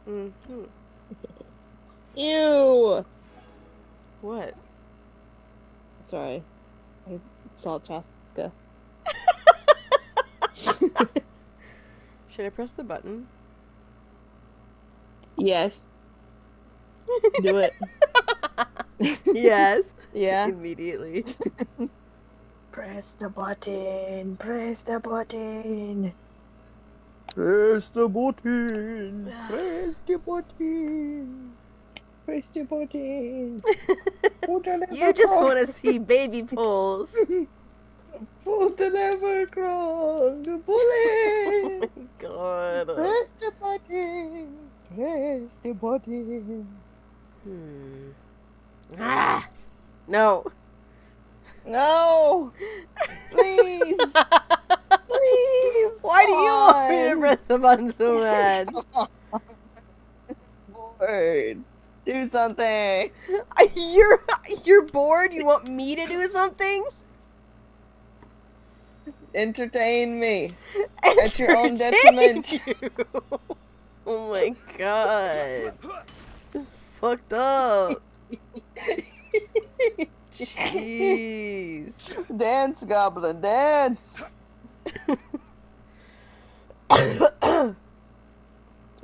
Mm-hmm. Ew. What? Sorry. I saw Chaska. Should I press the button? Yes. Do it. Yes. Yeah. Immediately. Press the button. Press the button. Press the button. Press the button. Press the button. Pull the lever You just across. want to see baby pulls. Pull the lever across. Pull it. Oh my god. Press the button. Press the button. Ah! No. No. Please. Please. Why do you want me to press the button so bad? Bored. Do something. You're bored? You want me to do something? Entertain me. At your own detriment. You. Oh my god. This is fucked up. Jeez. Dance, goblin, dance.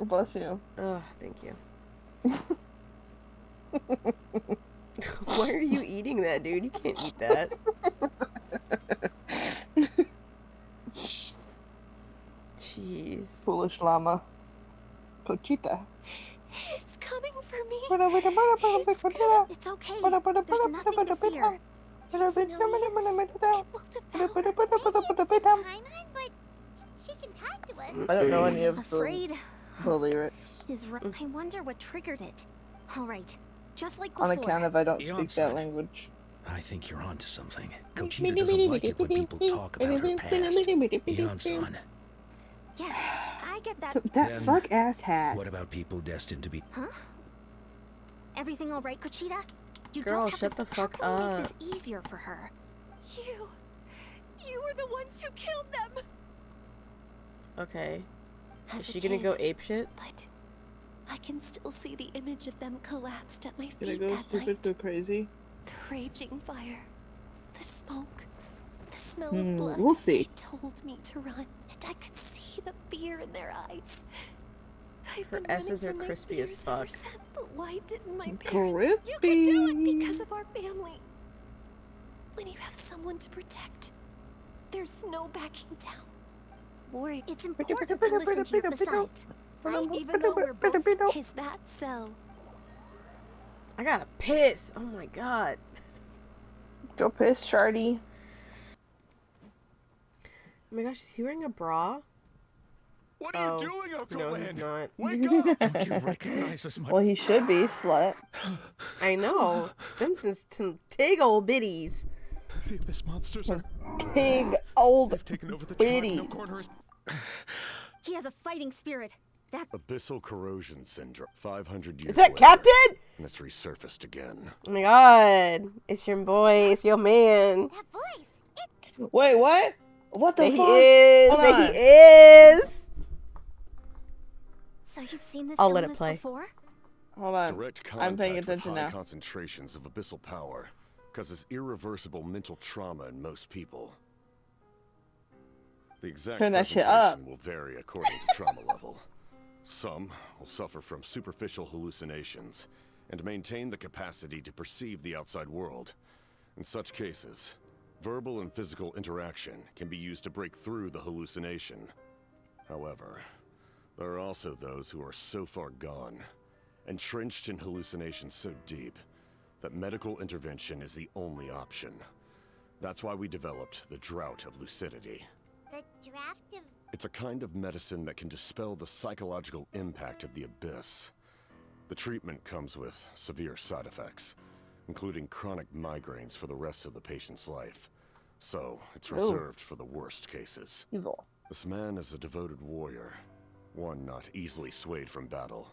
Bless you. Oh, thank you. Why are you eating that, dude? You can't eat that. Jeez. Foolish llama. Cochita. It's coming for me. It's okay. There's nothing to fear. It's no use. It will devour me. But she can talk to us. I don't know any of Afraid the lyrics. is right. I wonder what triggered it. All right, just like before. On account of I don't speak that language. I think you're onto something. Cochita doesn't like it when people talk about her past. Eon-san. Yes, I get that. That Then, fuck ass hat. What about people destined to be... Huh? Everything all right, Cochita? You Girl, don't have shut to, the fuck how can we up. make this easier for her? You were the ones who killed them. Okay. As Is a she gonna kid, go apeshit? But I can still see the image of them collapsed at my Gonna feet go that stupid, night. go crazy. The raging fire, the smoke, the smell of blood. We'll see. They told me to run, and I could see the fear in their eyes. I've Her been S's running are from my crispy as fears ever fuck. since, but why didn't my parents? You could Crispy. do it because of our family. When you have someone to protect, there's no backing down. Worry, it's important to listen to your besides. Right? Even though we're both, is that so? I gotta piss. Oh my god. Go piss, Shardy. Oh my gosh, is he wearing a bra? What are you doing, Uncle No, Len? he's not. Wake up! Don't you recognize us, my... Well, he should be, slut. I know. Them some tig old biddies. The abyss monsters are... Big old They've taken over the bitty. No corner is... He has a fighting spirit. That Abyssal corrosion syndrome. 500 years Is that later, Captain? and it's resurfaced again. Oh my god. It's your boy. It's your man. that voice. Wait, what? What the There fuck? he is. Hold There on. he is. So you've seen this I'll let it illness play. before? Hold on. Direct I'm paying contact with attention high now. concentrations of abyssal power causes irreversible mental trauma in most people. The exact Turn that shit up. presentation will vary according to trauma level. Some will suffer from superficial hallucinations and maintain the capacity to perceive the outside world. In such cases, verbal and physical interaction can be used to break through the hallucination. However, there are also those who are so far gone, entrenched in hallucinations so deep, that medical intervention is the only option. That's why we developed the Drought of Lucidity. The draft of... It's a kind of medicine that can dispel the psychological impact of the abyss. The treatment comes with severe side effects, including chronic migraines for the rest of the patient's life. So, it's reserved for the worst cases. Evil. This man is a devoted warrior, one not easily swayed from battle.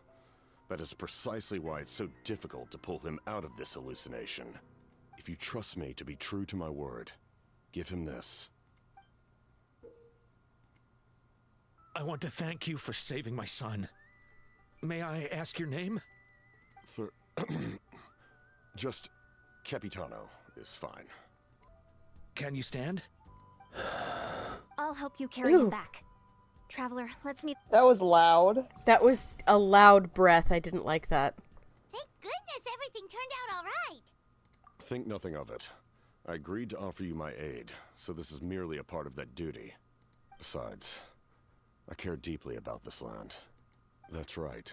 That is precisely why it's so difficult to pull him out of this hallucination. If you trust me to be true to my word, give him this. I want to thank you for saving my son. May I ask your name? Just Capitano is fine. Can you stand? I'll help you carry Ew. him back. Traveler, let's meet. That was loud. That was a loud breath. I didn't like that. Thank goodness everything turned out all right. Think nothing of it. I agreed to offer you my aid, so this is merely a part of that duty. Besides, I care deeply about this land. That's right.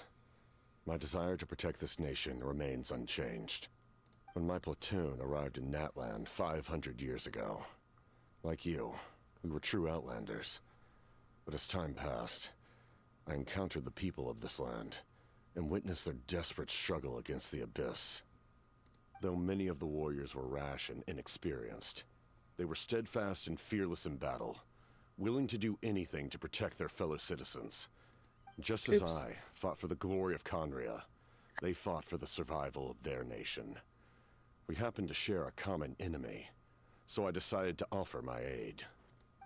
My desire to protect this nation remains unchanged. When my platoon arrived in Natland 500 years ago, like you, we were true outlanders. But as time passed, I encountered the people of this land and witnessed their desperate struggle against the Abyss. Though many of the warriors were rash and inexperienced, they were steadfast and fearless in battle, willing to do anything to protect their fellow citizens. Just as Oops. I fought for the glory of Conria, they fought for the survival of their nation. We happened to share a common enemy, so I decided to offer my aid.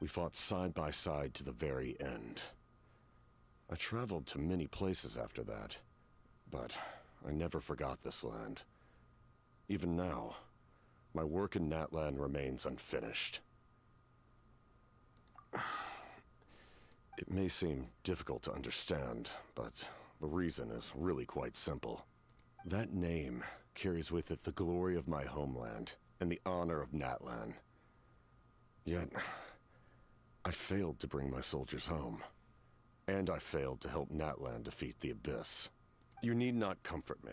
We fought side by side to the very end. I traveled to many places after that, but I never forgot this land. Even now, my work in Natland remains unfinished. It may seem difficult to understand, but the reason is really quite simple. That name carries with it the glory of my homeland and the honor of Natland. Yet, I failed to bring my soldiers home. And I failed to help Natland defeat the Abyss. You need not comfort me.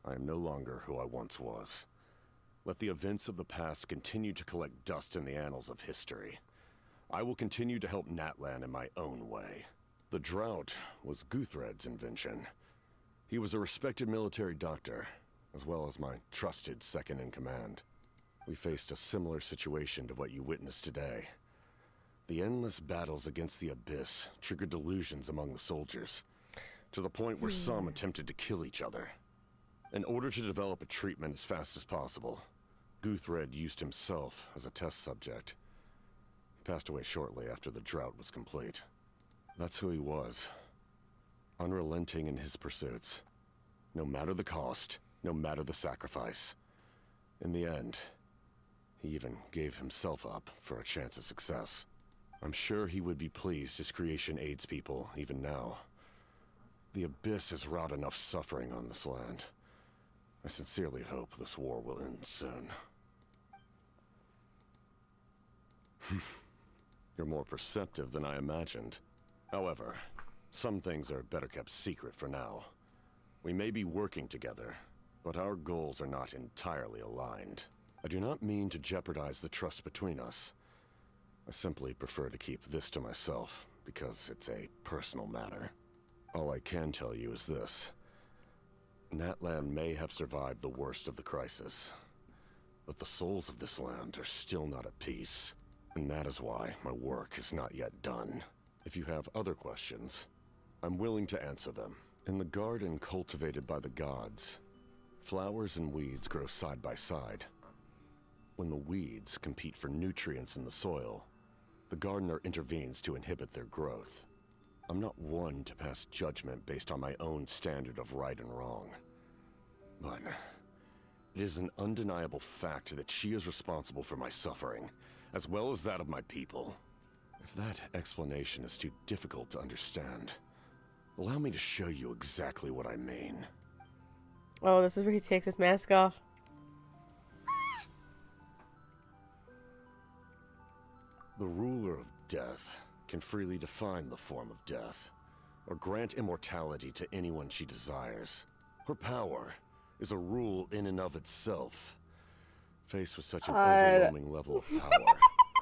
I am no longer who I once was. Let the events of the past continue to collect dust in the annals of history. I will continue to help Natland in my own way. The drought was Guthred's invention. He was a respected military doctor, as well as my trusted second-in-command. We faced a similar situation to what you witnessed today. The endless battles against the Abyss triggered delusions among the soldiers, to the point where some attempted to kill each other. In order to develop a treatment as fast as possible, Guthred used himself as a test subject. He passed away shortly after the drought was complete. That's who he was. Unrelenting in his pursuits. No matter the cost, no matter the sacrifice. In the end, he even gave himself up for a chance at success. I'm sure he would be pleased his creation aids people, even now. The Abyss has wrought enough suffering on this land. I sincerely hope this war will end soon. You're more perceptive than I imagined. However, some things are better kept secret for now. We may be working together, but our goals are not entirely aligned. I do not mean to jeopardize the trust between us. I simply prefer to keep this to myself, because it's a personal matter. All I can tell you is this. Natland may have survived the worst of the crisis, but the souls of this land are still not at peace. And that is why my work is not yet done. If you have other questions, I'm willing to answer them. In the garden cultivated by the gods, flowers and weeds grow side by side. When the weeds compete for nutrients in the soil, the gardener intervenes to inhibit their growth. I'm not one to pass judgment based on my own standard of right and wrong. But it is an undeniable fact that she is responsible for my suffering, as well as that of my people. If that explanation is too difficult to understand, allow me to show you exactly what I mean. Oh, this is where he takes his mask off. The ruler of death can freely define the form of death, or grant immortality to anyone she desires. Her power is a rule in and of itself. Faced with such an overwhelming level of power,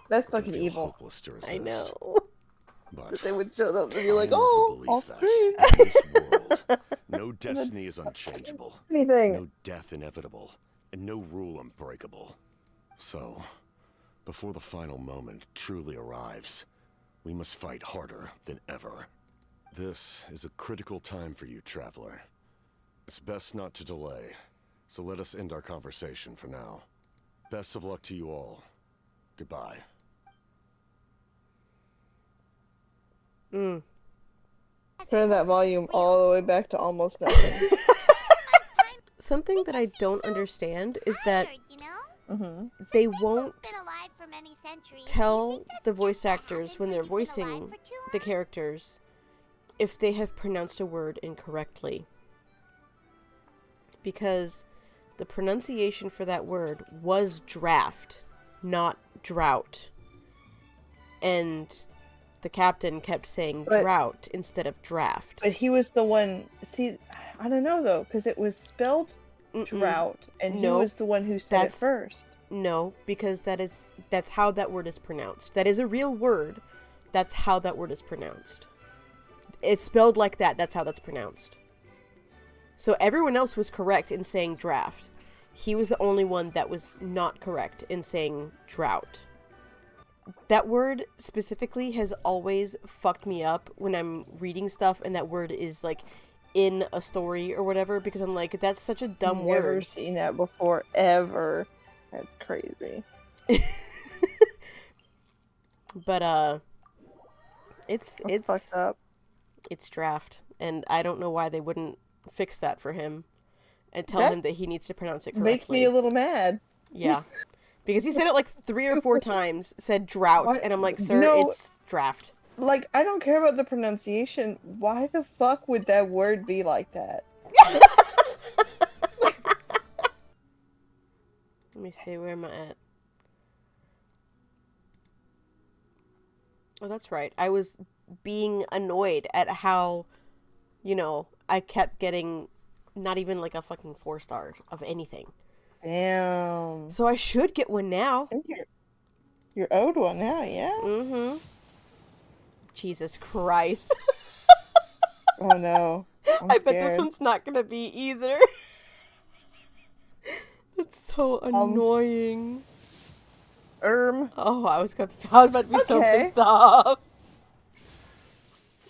That's it can fucking feel evil. hopeless to resist. I know. But That they would show them and be I like, am of the oh, belief all that free. in this world, no destiny is unchangeable, Anything. no death inevitable, and no rule unbreakable. So, before the final moment truly arrives, we must fight harder than ever. This is a critical time for you, traveler. It's best not to delay, so let us end our conversation for now. Best of luck to you all. Goodbye. As Turn that volume all the way back to almost nothing. Something that I don't understand is that they won't tell the voice actors when they're voicing the characters if they have pronounced a word incorrectly. Because the pronunciation for that word was draft, not drought. And the captain kept saying drought instead of draft. But he was the one, see, I don't know though, because it was spelled drought, and he was the one who said it first. No, because that's how that word is pronounced. That is a real word. That's how that word is pronounced. It's spelled like that. That's how that's pronounced. So everyone else was correct in saying draft. He was the only one that was not correct in saying drought. That word specifically has always fucked me up when I'm reading stuff and that word is like in a story or whatever, because I'm like, that's such a dumb word. Never seen that before, ever. That's crazy. But it's fucked up. It's draft, and I don't know why they wouldn't fix that for him and tell him that he needs to pronounce it correctly. Makes me a little mad. Yeah. Because he said it like 3 or 4 times, said drought, and I'm like, sir, it's draft. Like, I don't care about the pronunciation. Why the fuck would that word be like that? Let me see, where am I at? Oh, that's right. I was being annoyed at how, you know, I kept getting not even like a fucking 4 star of anything. Damn. So I should get one now. I think you're owed one now, yeah? Mm-hmm. Jesus Christ. Oh no. I bet this one's not gonna be either. That's so annoying. Oh, I was about to be so pissed off.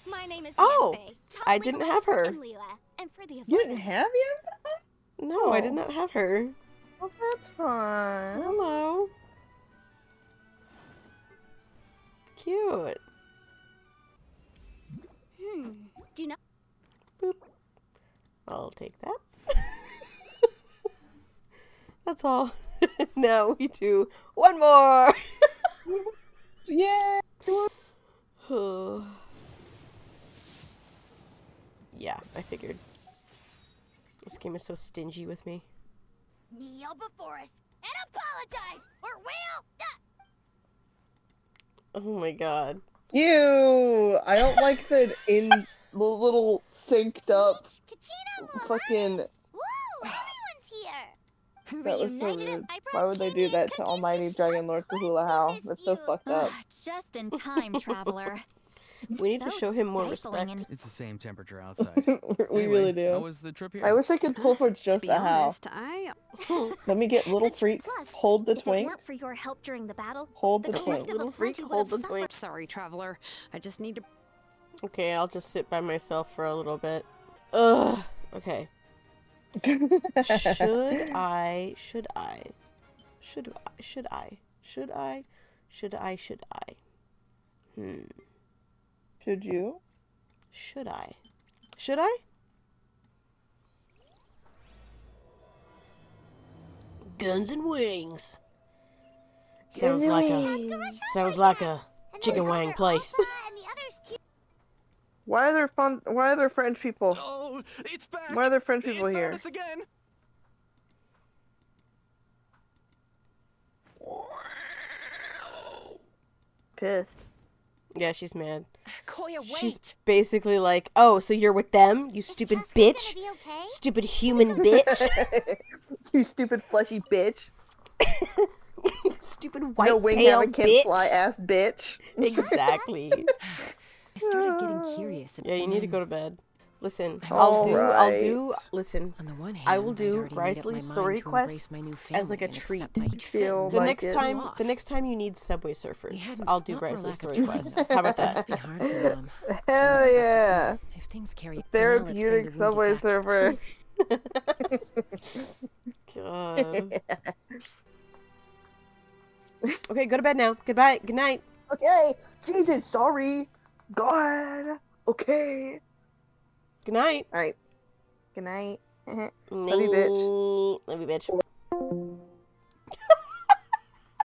My name is I didn't have her. You didn't have him? No, I did not have her. Well, that's fine. Hello. Cute. Do you know? Boop. I'll take that. That's all. Now we do one more. Yeah. Yeah, I figured. This game is so stingy with me. Kneel before us and apologize, or we'll. Oh my god. Ew! I don't like the little synced up fucking. Whoa! Everyone's here. That was so rude. Why would they do that to Almighty Dragon Lord Kahula How? That's so fucked up. Just in time, traveler. We need to show him more respect. It's the same temperature outside. We really do. How was the trip here? I wish I could pull for just a how. Let me get little freak. Hold the If it twink. weren't for your help during the battle, Hold the twink. Little freak, hold the twink. Sorry, traveler. I just need to. Okay, I'll just sit by myself for a little bit. Ugh. Okay. Should I? Should you? Should I? Guns and wings. Sounds like a chicken wang place. Why are there French people? Oh, it's back. Why are there French people It here? found us again. Pissed. Yeah, she's mad. Koya, wait. She's basically like, oh, so you're with them, you stupid bitch? Stupid human bitch? You stupid fleshy bitch. You stupid white No wing pale having can bitch. fly ass bitch. Exactly. I started getting curious. Yeah, you need to go to bed. Listen, Alright. listen, On the one hand, I will do I'd already made up my Risley's mind story to quest embrace my new as like a family and treat. accept my Feel The like next it. time you need Subway We Surfers, hadn't I'll do not for Risley's lack story of quest. trying. How about It must that? be hard for them. Hell yeah. If things carry They're a for now, let's bring the beauty wounded Subway back to- Surfer. God. Okay, go to bed now. Goodbye. Good night. Okay. Jesus, sorry. God. Okay. Good night. All right. Good night. Love you, bitch. Love you, bitch.